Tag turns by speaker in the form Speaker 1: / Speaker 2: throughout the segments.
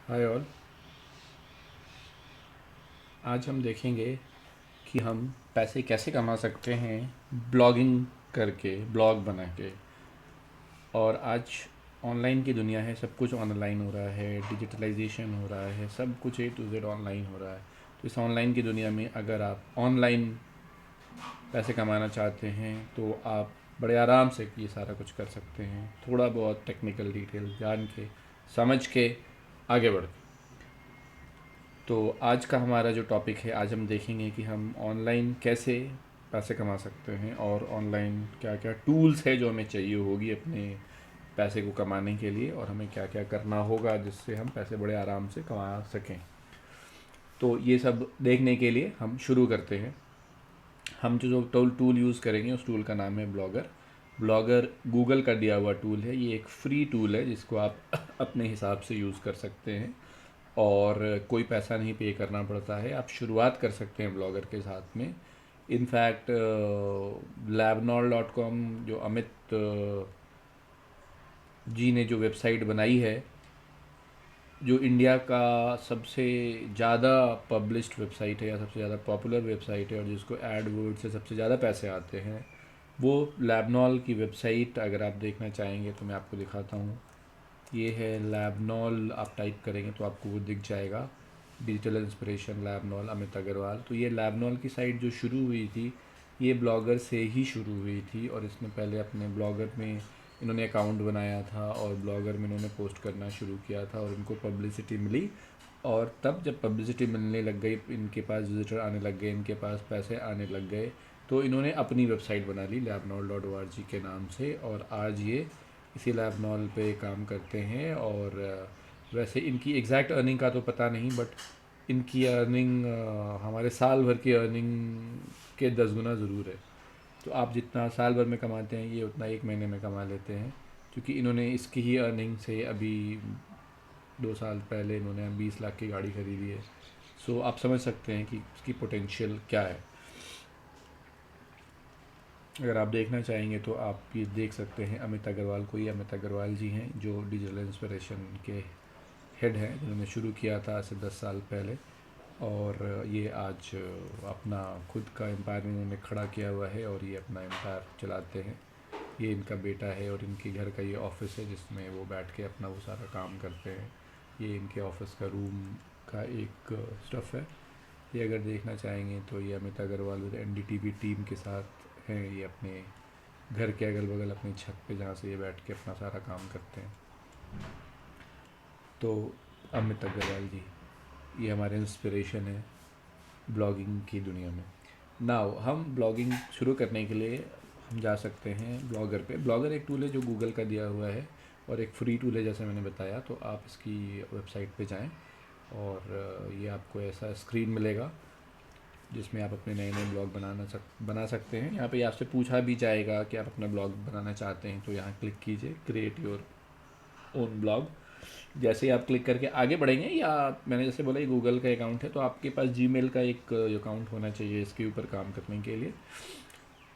Speaker 1: Hi all. आज हम देखेंगे कि हम पैसे कैसे कमा सकते हैं ब्लॉगिंग करके, ब्लॉग बना के। और आज ऑनलाइन की दुनिया है, सब कुछ ऑनलाइन हो रहा है, डिजिटलाइजेशन हो रहा है, सब कुछ ए टू जेड ऑनलाइन हो रहा है। तो इस ऑनलाइन की दुनिया में अगर आप ऑनलाइन पैसे कमाना चाहते हैं तो आप बड़े आराम से ये सारा कुछ कर सकते हैं, थोड़ा बहुत टेक्निकल डिटेल जान के, समझ के, आगे बढ़ के। तो आज का हमारा जो टॉपिक है, आज हम देखेंगे कि हम ऑनलाइन कैसे पैसे कमा सकते हैं और ऑनलाइन क्या क्या टूल्स है जो हमें चाहिए होगी अपने पैसे को कमाने के लिए, और हमें क्या क्या करना होगा जिससे हम पैसे बड़े आराम से कमा सकें। तो ये सब देखने के लिए हम शुरू करते हैं। हम जो टूल टूल यूज़ करेंगे उस टूल का नाम है ब्लॉगर। ब्लॉगर गूगल का दिया हुआ टूल है, ये एक फ्री टूल है जिसको आप अपने हिसाब से यूज़ कर सकते हैं और कोई पैसा नहीं पे करना पड़ता है। आप शुरुआत कर सकते हैं ब्लॉगर के साथ में। इनफैक्ट labnol.com जो अमित जी ने जो वेबसाइट बनाई है, जो इंडिया का सबसे ज़्यादा पब्लिश्ड वेबसाइट है या सबसे ज़्यादा पॉपुलर वेबसाइट है और जिसको एडवर्ड से सबसे ज़्यादा पैसे आते हैं, वो लैबनॉल की वेबसाइट अगर आप देखना चाहेंगे तो मैं आपको दिखाता हूँ। ये है लैबनॉल, आप टाइप करेंगे तो आपको वो दिख जाएगा, डिजिटल इंस्पिरेशन लैबनॉल अमित अग्रवाल। तो ये लैबनॉल की साइट जो शुरू हुई थी, ये ब्लॉगर से ही शुरू हुई थी और इसने पहले अपने ब्लॉगर में इन्होंने अकाउंट बनाया था और ब्लॉगर में इन्होंने पोस्ट करना शुरू किया था और इनको पब्लिसिटी मिली। और तब जब पब्लिसिटी मिलने लग गई, इनके पास विजिटर आने लग गए, इनके पास पैसे आने लग गए, तो इन्होंने अपनी वेबसाइट बना ली labnol.org के नाम से। और आज ये इसी लैबनॉल पे काम करते हैं। और वैसे इनकी एग्जैक्ट अर्निंग का तो पता नहीं, बट इनकी अर्निंग हमारे साल भर की अर्निंग के 10 गुना ज़रूर है। तो आप जितना साल भर में कमाते हैं, ये उतना एक महीने में कमा लेते हैं, क्योंकि इन्होंने इसकी ही अर्निंग से अभी 2 साल पहले इन्होंने 20 लाख की गाड़ी खरीदी है। सो आप समझ सकते हैं कि इसकी पोटेंशियल क्या है। अगर आप देखना चाहेंगे तो आप ये देख सकते हैं अमित अग्रवाल को। ये अमित अग्रवाल जी हैं जो डिजिटल इंस्पिरेशन के हेड हैं, जिन्होंने शुरू किया था आज से 10 साल पहले। और ये आज अपना खुद का एम्पायर इन्होंने खड़ा किया हुआ है और ये अपना एम्पायर चलाते हैं। ये इनका बेटा है और इनके घर का ये ऑफिस है जिसमें वो बैठ के अपना वो सारा काम करते हैं। ये इनके ऑफिस का रूम का एक स्टफ़ है। ये अगर देखना चाहेंगे तो ये Amit Agrawal with NDTV team के साथ हैं। ये अपने घर के अगल बगल अपनी छत पे, जहाँ से ये बैठ के अपना सारा काम करते हैं। तो अमित अग्रवाल जी, ये हमारे इंस्पिरेशन है ब्लॉगिंग की दुनिया में। नाउ हम ब्लॉगिंग शुरू करने के लिए हम जा सकते हैं ब्लॉगर पे। ब्लॉगर एक टूल है जो गूगल का दिया हुआ है और एक फ्री टूल है जैसे मैंने बताया। तो आप इसकी वेबसाइट पे जाएं और ये आपको ऐसा स्क्रीन मिलेगा जिसमें आप अपने नए नए ब्लॉग बना सकते हैं। यहाँ पे आपसे पूछा भी जाएगा कि आप अपना ब्लॉग बनाना चाहते हैं, तो यहाँ क्लिक कीजिए क्रिएट योर ओन ब्लॉग। जैसे ही आप क्लिक करके आगे बढ़ेंगे, या मैंने जैसे बोला ये गूगल का अकाउंट है, तो आपके पास जीमेल का एक अकाउंट होना चाहिए इसके ऊपर काम करने के लिए।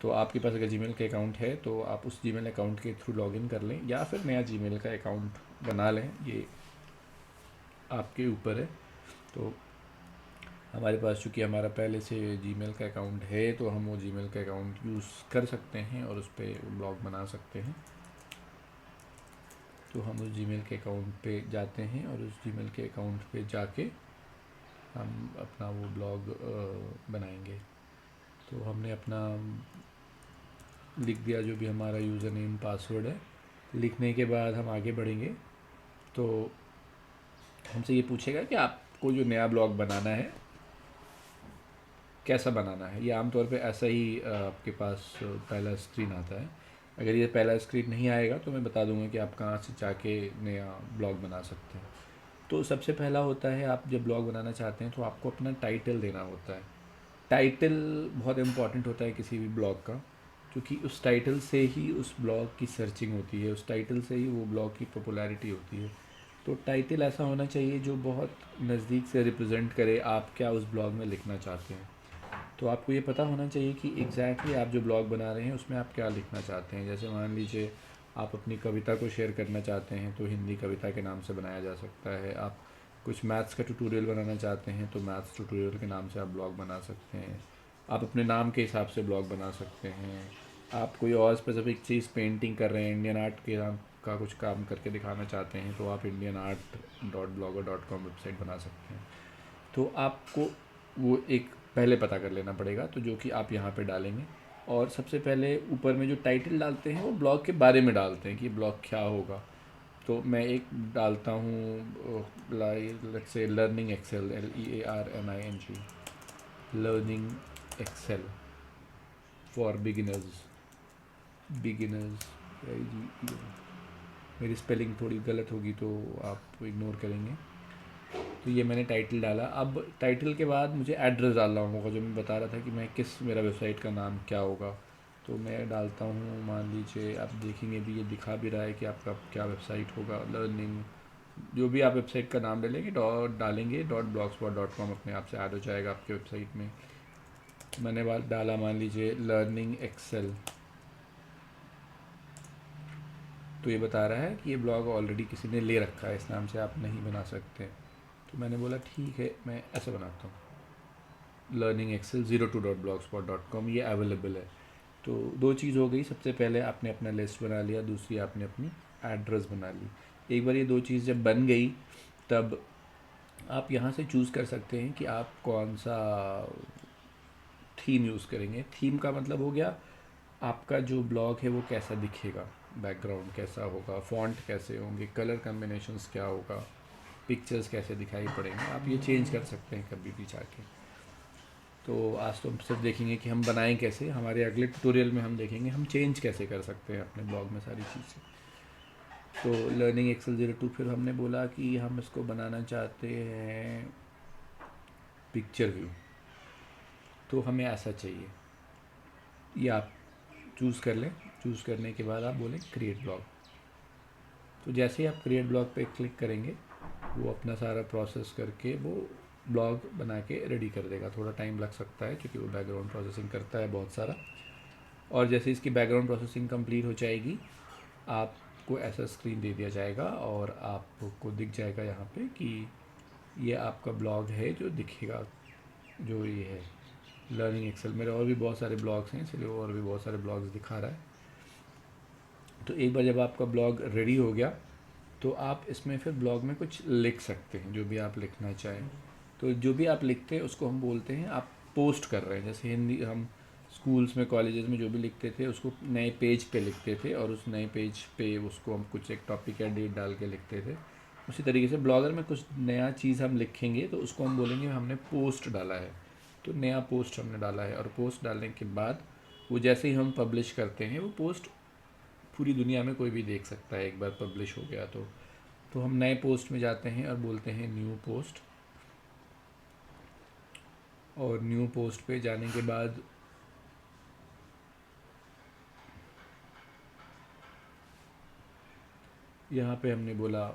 Speaker 1: तो आपके पास अगर जीमेल का अकाउंट है तो आप उस जीमेल अकाउंट के थ्रू लॉगिन कर लें या फिर नया जीमेल का अकाउंट बना लें, ये आपके ऊपर है। तो हमारे पास चूँकि हमारा पहले से जीमेल का अकाउंट है तो हम वो जीमेल का अकाउंट यूज़ कर सकते हैं और उस पर ब्लॉग बना सकते हैं। तो हम उस जीमेल के अकाउंट पे जाते हैं और उस जीमेल के अकाउंट पे जाके हम अपना वो ब्लॉग बनाएंगे। तो हमने अपना लिख दिया जो भी हमारा यूज़र नेम पासवर्ड है। लिखने के बाद हम आगे बढ़ेंगे तो हमसे ये पूछेगा कि आपको जो नया ब्लॉग बनाना है कैसा बनाना है। ये आमतौर पे ऐसा ही आपके पास पहला स्क्रीन आता है। अगर ये पहला स्क्रीन नहीं आएगा तो मैं बता दूंगा कि आप कहाँ से जाके नया ब्लॉग बना सकते हैं। तो सबसे पहला होता है, आप जब ब्लॉग बनाना चाहते हैं तो आपको अपना टाइटल देना होता है। टाइटल बहुत इम्पॉर्टेंट होता है किसी भी ब्लॉग का, क्योंकि उस टाइटल से ही उस ब्लॉग की सर्चिंग होती है, उस टाइटल से ही वो ब्लॉग की पॉपुलैरिटी होती है। तो टाइटल ऐसा होना चाहिए जो बहुत नज़दीक से रिप्रेजेंट करे आप क्या उस ब्लॉग में लिखना चाहते हैं। तो आपको ये पता होना चाहिए कि एग्जैक्टली आप जो ब्लॉग बना रहे हैं उसमें आप क्या लिखना चाहते हैं। जैसे मान लीजिए आप अपनी कविता को शेयर करना चाहते हैं तो हिंदी कविता के नाम से बनाया जा सकता है। आप कुछ मैथ्स का ट्यूटोरियल बनाना चाहते हैं तो मैथ्स ट्यूटोरियल के नाम से आप ब्लॉग बना सकते हैं। आप अपने नाम के हिसाब से ब्लॉग बना सकते हैं। आप कोई और स्पेसिफिक चीज़ पेंटिंग कर रहे हैं, इंडियन आर्ट के नाम का कुछ काम करके दिखाना चाहते हैं तो आप indianart.blogger.com वेबसाइट बना सकते हैं। तो आपको वो एक पहले पता कर लेना पड़ेगा, तो जो कि आप यहाँ पे डालेंगे। और सबसे पहले ऊपर में जो टाइटल डालते हैं वो ब्लॉग के बारे में डालते हैं कि ब्लॉग क्या होगा। तो मैं एक डालता हूँ let's say learning Excel, LEARNING, learning Excel for beginners. Beginners, मेरी स्पेलिंग थोड़ी गलत होगी तो आप इग्नोर करेंगे। तो ये मैंने टाइटल डाला। अब टाइटल के बाद मुझे एड्रेस डालना होगा, जो मैं बता रहा था कि मैं किस, मेरा वेबसाइट का नाम क्या होगा। तो मैं डालता हूँ, मान लीजिए आप देखेंगे भी, ये दिखा भी रहा है कि आपका क्या वेबसाइट होगा। लर्निंग, जो भी आप वेबसाइट का नाम डालेंगे .blogspot.com अपने आप से ऐड हो जाएगा आपके वेबसाइट में। मैंने बात डाला, मान लीजिए लर्निंग एक्सेल, तो ये बता रहा है कि ये ब्लॉग ऑलरेडी किसी ने ले रखा है, इस नाम से आप नहीं बना सकते। तो मैंने बोला ठीक है, मैं ऐसे बनाता हूँ, लर्निंग एक्सेल 02.blogspot.com, ये अवेलेबल है। तो दो चीज़ हो गई, सबसे पहले आपने अपना लिस्ट बना लिया, दूसरी आपने अपनी एड्रेस बना ली। एक बार ये दो चीज़ जब बन गई तब आप यहाँ से चूज़ कर सकते हैं कि आप कौन सा थीम यूज़ करेंगे। थीम का मतलब हो गया आपका जो ब्लॉग है वो कैसा दिखेगा, बैकग्राउंड कैसा होगा, फ़ॉन्ट कैसे होंगे, कलर कम्बिनेशंस क्या होगा, पिक्चर्स कैसे दिखाई पड़ेंगे। आप ये चेंज कर सकते हैं कभी भी जाके। तो आज तो हम सिर्फ देखेंगे कि हम बनाएं कैसे, हमारे अगले ट्यूटोरियल में हम देखेंगे हम चेंज कैसे कर सकते हैं अपने ब्लॉग में सारी चीज़ें। तो लर्निंग एक्सेल 02, फिर हमने बोला कि हम इसको बनाना चाहते हैं पिक्चर व्यू, तो हमें ऐसा चाहिए। ये आप चूज़ कर लें। चूज़ करने के बाद आप बोलें क्रिएट ब्लॉग। तो जैसे ही आप क्रिएट ब्लॉग पे क्लिक करेंगे वो अपना सारा प्रोसेस करके वो ब्लॉग बना के रेडी कर देगा। थोड़ा टाइम लग सकता है क्योंकि वो बैकग्राउंड प्रोसेसिंग करता है बहुत सारा। और जैसे इसकी बैकग्राउंड प्रोसेसिंग कंप्लीट हो जाएगी, आपको ऐसा स्क्रीन दे दिया जाएगा और आपको दिख जाएगा यहाँ पे कि ये आपका ब्लॉग है जो दिखेगा, जो ये है लर्निंग एक्सेल। मेरे और भी बहुत सारे ब्लॉग्स हैं, इसलिए और भी बहुत सारे ब्लॉग्स दिखा रहा है। तो एक बार जब आपका ब्लॉग रेडी हो गया तो आप इसमें फिर ब्लॉग में कुछ लिख सकते हैं, जो भी आप लिखना चाहें। तो जो भी आप लिखते हैं उसको हम बोलते हैं आप पोस्ट कर रहे हैं। जैसे हिंदी हम स्कूल्स में, कॉलेजेस में जो भी लिखते थे उसको नए पेज पे लिखते थे और उस नए पेज पे उसको हम कुछ एक टॉपिक या डेट डाल के लिखते थे। उसी तरीके से ब्लॉगर में कुछ नया चीज़ हम लिखेंगे तो उसको हम बोलेंगे हमने पोस्ट डाला है। तो नया पोस्ट हमने डाला है, और पोस्ट डालने के बाद वो जैसे ही हम पब्लिश करते हैं वो पोस्ट पूरी दुनिया में कोई भी देख सकता है एक बार पब्लिश हो गया तो हम नए पोस्ट में जाते हैं और बोलते हैं न्यू पोस्ट। और न्यू पोस्ट पे जाने के बाद यहाँ पे हमने बोला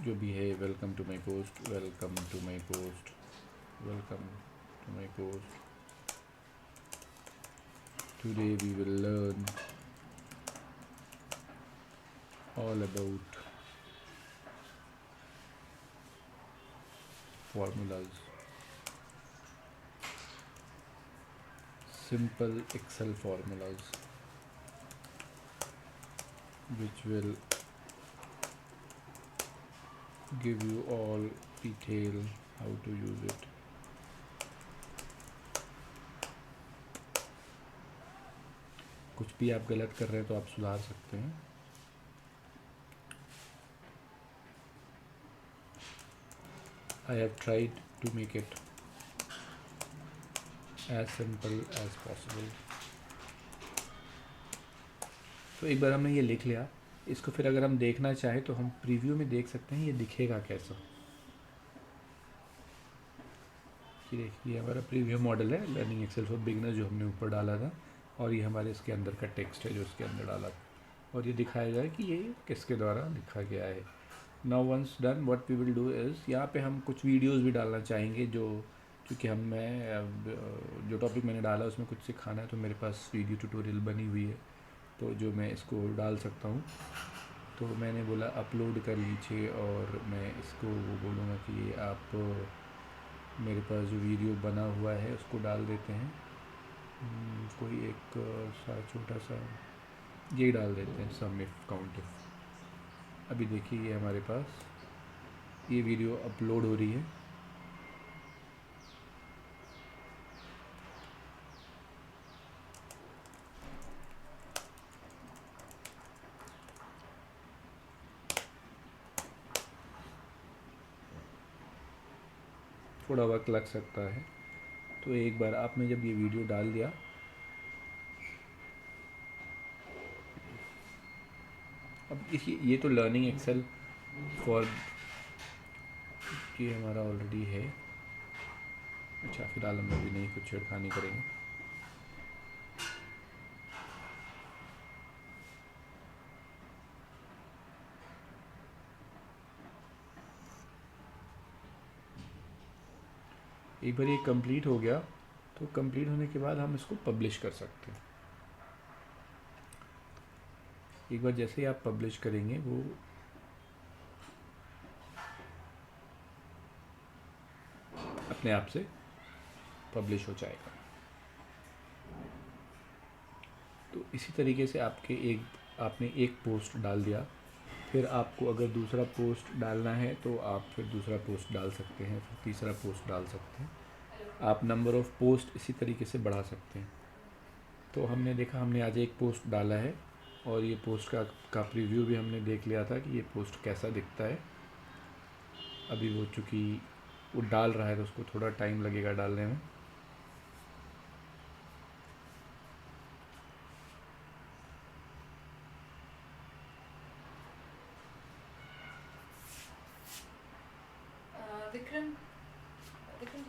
Speaker 1: जो भी है, welcome to my post, welcome to my post, welcome to my post, today we will learn all about formulas, simple Excel formulas which will give you all detail how to use it. कुछ भी आप गलत कर रहे हैं तो आप सुधार सकते हैं। I have tried to make it as simple as possible. तो एक बार हमने ये लिख लिया, इसको फिर अगर हम देखना चाहें तो हम प्रीव्यू में देख सकते हैं ये दिखेगा कैसा। ये देखिए हमारा प्रीव्यू मॉडल है लर्निंग एक्सेल फॉर बिगिनर जो हमने ऊपर डाला था, और ये हमारे इसके अंदर का टेक्स्ट है जो इसके अंदर डाला था, और ये दिखाएगा कि ये किसके द्वारा लिखा गया है। Now once done what we will do is, यहाँ पे हम कुछ वीडियोस भी डालना चाहेंगे जो, क्योंकि जो टॉपिक मैंने डाला उसमें कुछ सिखाना है तो मेरे पास वीडियो ट्यूटोरियल बनी हुई है, तो जो मैं इसको डाल सकता हूँ। तो मैंने बोला अपलोड कर लीजिए, और मैं इसको वो बोलूँगा कि ये आप मेरे पास जो वीडियो बना हुआ है उसको डाल देते हैं। कोई एक सा छोटा सा ये डाल देते हैं, सम इफ काउंट इफ। अभी देखिए ये हमारे पास ये वीडियो अपलोड हो रही है। थोड़ा वक्त लग सकता है, तो एक बार आपने जब ये वीडियो डाल दिया, अब ये तो लर्निंग एक्सेल फॉर ये हमारा ऑलरेडी है। अच्छा, फ़िलहाल हम अभी नहीं कुछ छेड़खानी करेंगे। एक बार ये कंप्लीट हो गया, तो कंप्लीट होने के बाद हम इसको पब्लिश कर सकते हैं। एक बार जैसे ही आप पब्लिश करेंगे वो अपने आप से पब्लिश हो जाएगा। तो इसी तरीके से आपने एक पोस्ट डाल दिया, फिर आपको अगर दूसरा पोस्ट डालना है तो आप फिर दूसरा पोस्ट डाल सकते हैं, फिर तीसरा पोस्ट डाल सकते हैं। आप नंबर ऑफ़ पोस्ट इसी तरीके से बढ़ा सकते हैं। तो हमने देखा, हमने आज एक पोस्ट डाला है, और ये पोस्ट का प्रीव्यू भी हमने देख लिया था कि ये पोस्ट कैसा दिखता है। अभी वो चूँकि वो डाल रहा है तो उसको थोड़ा टाइम लगेगा डालने में।
Speaker 2: विक्रम विक्रम